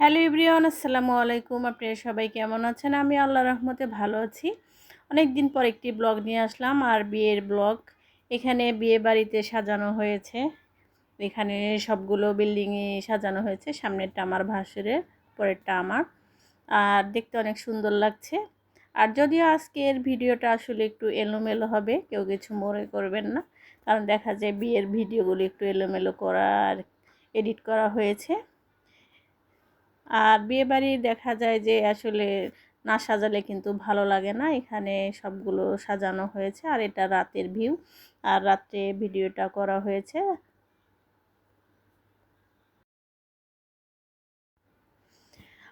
Hello everyone, আসসালামু আলাইকুম। আপনারা সবাই কেমন আছেন? আমি আল্লাহর রহমতে ভালো আছি। অনেক দিন পর একটি ব্লগ নিয়ে আসলাম, আর বিয়ের ব্লগ। এখানে বিয়ে বাড়িতে সাজানো হয়েছে। এখানে সবগুলো বিল্ডিংয়ে সাজানো হয়েছে। সামনেরটা আমার ভাসুরের, পরেরটা আমার। আর দেখতে অনেক সুন্দর লাগছে। আর যদিও আজকের ভিডিওটা আসলে একটু এলোমেলো হবে, কেউ কিছু মনে করবেন না। কারণ দেখা যায় বিয়ের ভিডিওগুলো একটু এলোমেলো করা আর এডিট করা হয়েছে। আর বিয়েবাড়ি দেখা যায় যে আসলে না সাজালে কিন্তু ভালো লাগে না। এখানে সবগুলো সাজানো হয়েছে, আর এটা রাতের ভিউ, আর রাত্রে ভিডিওটা করা হয়েছে।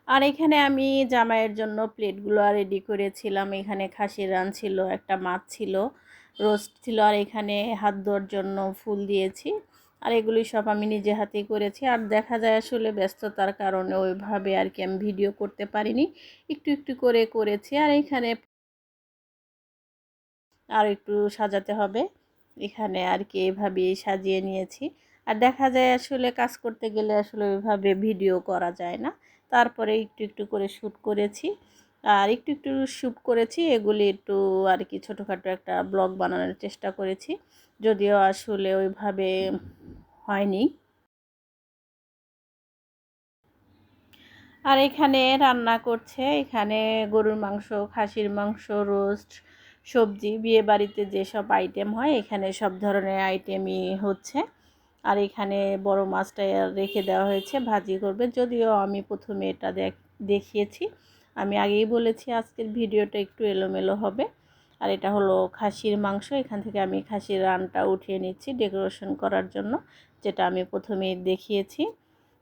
আর এখানে আমি জামাইয়ের জন্য প্লেটগুলো রেডি করেছিলাম। এখানে খাসির রান ছিল, একটা মাছ ছিল, রোস্ট ছিল, আর এখানে হাত ধোয়ার জন্য ফুল দিয়েছি। আর এগুলি সব আমি নিজে হাতেই করেছি। আর দেখা যায় আসলে ব্যস্ততার কারণে ওইভাবে আর কি আমি ভিডিও করতে পারিনি, একটু একটু করে করেছি। আর এখানে আর একটু সাজাতে হবে, এখানে আর কি এভাবেই সাজিয়ে নিয়েছি। আর দেখা যায় আসলে কাজ করতে গেলে আসলে ওইভাবে ভিডিও করা যায় না, তারপরে একটু একটু করে শ্যুট করেছি। আর একটু একটু শ্যুট করেছি, এগুলি একটু আর কি ছোটোখাটো একটা ব্লগ বানানোর চেষ্টা করেছি, যদিও আসলে ওইভাবে হয়নি। আর এখানে রান্না করছে, এখানে গরুর মাংস, খাসির মাংস, রোস্ট, সবজি, বিয়ে বাড়িতে যেসব আইটেম হয় এখানে সব ধরনের আইটেমই হচ্ছে। আর এখানে বড় মাছটা রেখে দেওয়া হয়েছে, ভাজি করবে। যদিও আমি প্রথমে এটা দেখিয়েছি, আমি আগেই বলেছি আজকের ভিডিওটা একটু এলোমেলো হবে। আর এটা হলো খাসির মাংস, এখান থেকে আমি খাসির রানটা উঠিয়ে নিচ্ছি ডেকোরেশন করার জন্য, যেটা আমি প্রথমেই দেখিয়েছি।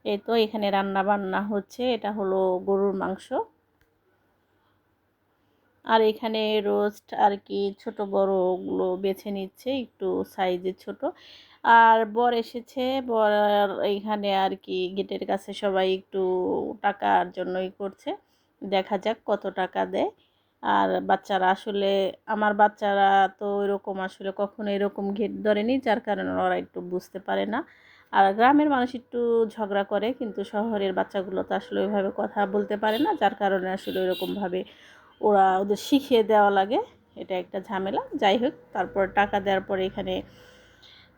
এই তো এখানে রান্না বান্না হচ্ছে, এটা হলো গরুর মাংস। আর এখানে রোস্ট আর কি ছোট বড়গুলো বেছে নিচ্ছে, একটু সাইজে ছোট। আর বর এসেছে, বর এইখানে আর কি গেটের কাছে সবাই একটু টাকার জন্যই করছে, দেখা যাক কত টাকা দেয়। আর বাচ্চারা আসলে, আমার বাচ্চারা তো এরকম আসলে কখনো এরকম গেট ধরেনি, যার কারণে ওরা একটু বুঝতে পারে না। আর গ্রামের মানুষ একটু ঝগড়া করে, কিন্তু শহরের বাচ্চাগুলো তো আসলে ওইভাবে কথা বলতে পারে না, যার কারণে আসলে ওইরকমভাবে ওদের শিখিয়ে দেওয়া লাগে। এটা একটা ঝামেলা। যাই হোক, তারপর টাকা দেওয়ার পরে এখানে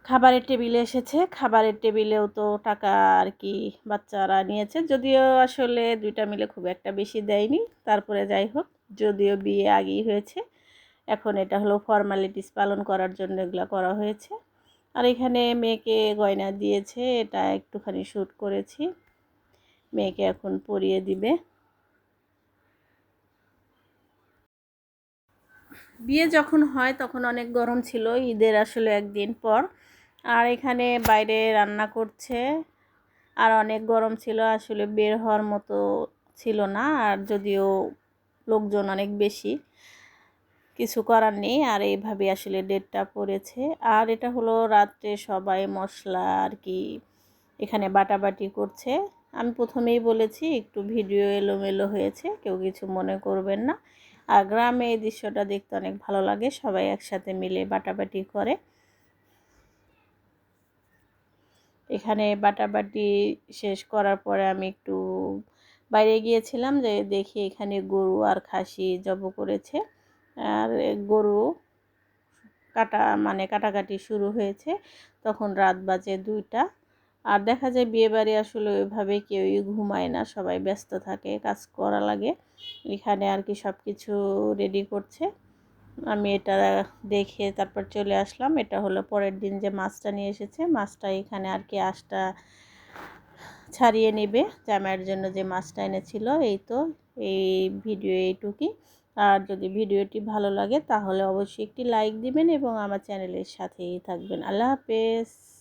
খাবারের টেবিলে এসেছে, খাবারের টেবিলেও তো টাকা আর কি বাচ্চারা নিয়েছে, যদিও আসলে দুইটা মিলে খুব একটা বেশি দেয়নি। তারপরে যাই হোক, যদিও বিয়ে আগেই হয়েছে, এখন এটা হলো ফর্মালিটিস পালন করার জন্য এগুলো করা হয়েছে। আর এখানে মেয়েকে গয়না দিয়েছে, এটা একটুখানি শ্যুট করেছি, মেয়েকে এখন পরিয়ে দিবে। বিয়ে যখন হয় তখন অনেক গরম ছিল, ঈদের আসলে একদিন পর। আর এখানে বাইরে রান্না করছে, আর অনেক গরম ছিল, আসলে বের হওয়ার মতো ছিল না। আর যদিও লোকজন অনেক বেশি, কিছু করার নেই। আর এইভাবে আসলে ডেটটা পড়েছে। আর এটা হলো রাত্রে সবাই মশলা আর কি এখানে বাটাবাটি করছে। আমি প্রথমেই বলেছি একটু ভিডিও এলোমেলো হয়েছে, কেউ কিছু মনে করবেন না। আর গ্রামে এই দৃশ্যটা দেখতে অনেক ভালো লাগে, সবাই একসাথে মিলে বাটাবাটি করে। এখানে বাটাবাটি শেষ করার পরে আমি একটু বাইরে গিয়েছিলাম, যে দেখি এখানে গরু আর খাসি জব করেছে। আর গরু কাটাকাটি শুরু হয়েছে, তখন রাত বাজে 2টা। আর দেখা যায় বিয়েবাড়ি আসলে ওইভাবে কেউই ঘুমায় না, সবাই ব্যস্ত থাকে, কাজ করা লাগে। এখানে আর কি সব কিছু রেডি করছে। আমি এটা দেখে তারপর চলে আসলাম। এটা হলো পরের দিন যে মাছটা নিয়ে এসেছে, মাছটা এখানে আর কি আঁশটা ছাড়িয়ে নেবে, জামাইয়ের জন্য যে মাছটা এনেছিল। এই তো, এই ভিডিও এইটুকুই। আর যদি ভিডিওটি ভালো লাগে তাহলে অবশ্যই একটি লাইক দিবেন এবং আমার চ্যানেলের সাথেই থাকবেন। আল্লাহ হাফেজ।